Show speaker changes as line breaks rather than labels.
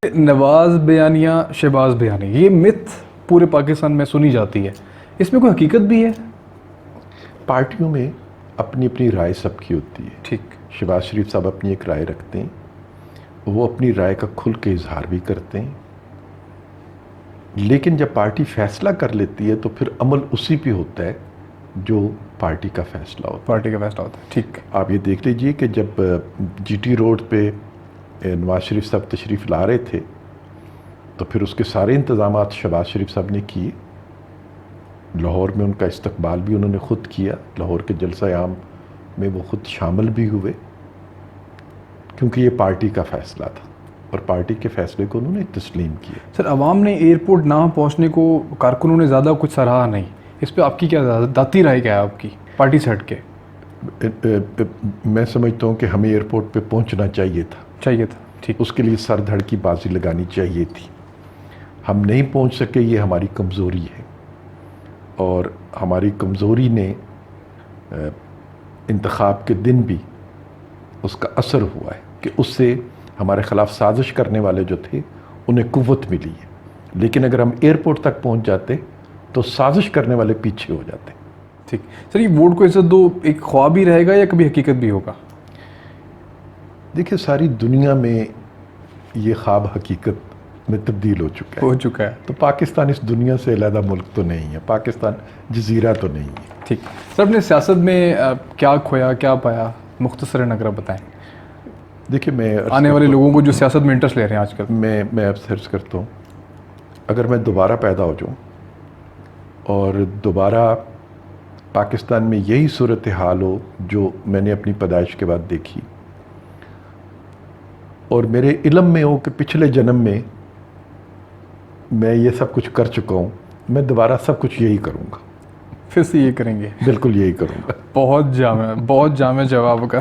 نواز بیانیہ شہباز بیانی، یہ مت پورے پاکستان میں سنی جاتی ہے، اس میں کوئی حقیقت بھی ہے؟
پارٹیوں میں اپنی اپنی رائے سب کی ہوتی ہے.
ٹھیک.
شہباز شریف صاحب اپنی ایک رائے رکھتے ہیں، وہ اپنی رائے کا کھل کے اظہار بھی کرتے ہیں، لیکن جب پارٹی فیصلہ کر لیتی ہے تو پھر عمل اسی پہ ہوتا ہے جو پارٹی کا فیصلہ ہوتا ہے.
پارٹی کا فیصلہ ہوتا ہے. ٹھیک.
آپ یہ دیکھ لیجئے کہ جب جی ٹی روڈ پہ نواز شریف صاحب تشریف لا رہے تھے تو پھر اس کے سارے انتظامات شہباز شریف صاحب نے کیے. لاہور میں ان کا استقبال بھی انہوں نے خود کیا، لاہور کے جلسہ عام میں وہ خود شامل بھی ہوئے، کیونکہ یہ پارٹی کا فیصلہ تھا اور پارٹی کے فیصلے کو انہوں نے تسلیم کیا.
سر، عوام نے ایئرپورٹ نہ پہنچنے کو کارکنوں نے زیادہ کچھ سراہا نہیں، اس پہ آپ کی کیا ذاتی رائے کیا ہے آپ کی پارٹی سے ہٹ کے؟
میں سمجھتا ہوں کہ ہمیں ایئرپورٹ پہ پہنچنا چاہیے تھا.
ٹھیک.
اس کے لیے سر دھڑ کی بازی لگانی چاہیے تھی. ہم نہیں پہنچ سکے، یہ ہماری کمزوری ہے، اور ہماری کمزوری نے انتخاب کے دن بھی اس کا اثر ہوا ہے کہ اس سے ہمارے خلاف سازش کرنے والے جو تھے انہیں قوت ملی ہے. لیکن اگر ہم ایئرپورٹ تک پہنچ جاتے تو سازش کرنے والے پیچھے ہو جاتے.
ٹھیک. سر، یہ ووٹ کو عزت دو ایک خواب ہی رہے گا یا کبھی حقیقت بھی ہوگا؟
دیکھیں، ساری دنیا میں یہ خواب حقیقت میں تبدیل ہو چکا ہے. تو پاکستان اس دنیا سے علیحدہ ملک تو نہیں ہے، پاکستان جزیرہ تو نہیں ہے.
ٹھیک. سر، اپنے سیاست میں کیا کھویا کیا پایا، مختصراً اگر بتائیں.
دیکھیں، میں
آنے والے لوگوں کو جو سیاست میں انٹرسٹ لے رہے ہیں آج کل،
میں اب عرض کرتا ہوں، اگر میں دوبارہ پیدا ہو جاؤں اور دوبارہ پاکستان میں یہی صورتحال ہو جو میں نے اپنی پیدائش کے بعد دیکھی، اور میرے علم میں ہو کہ پچھلے جنم میں میں یہ سب کچھ کر چکا ہوں، میں دوبارہ سب کچھ یہی کروں گا.
پھر سے یہ کریں گے؟
بالکل یہی کروں گا.
بہت جامع جواب کا.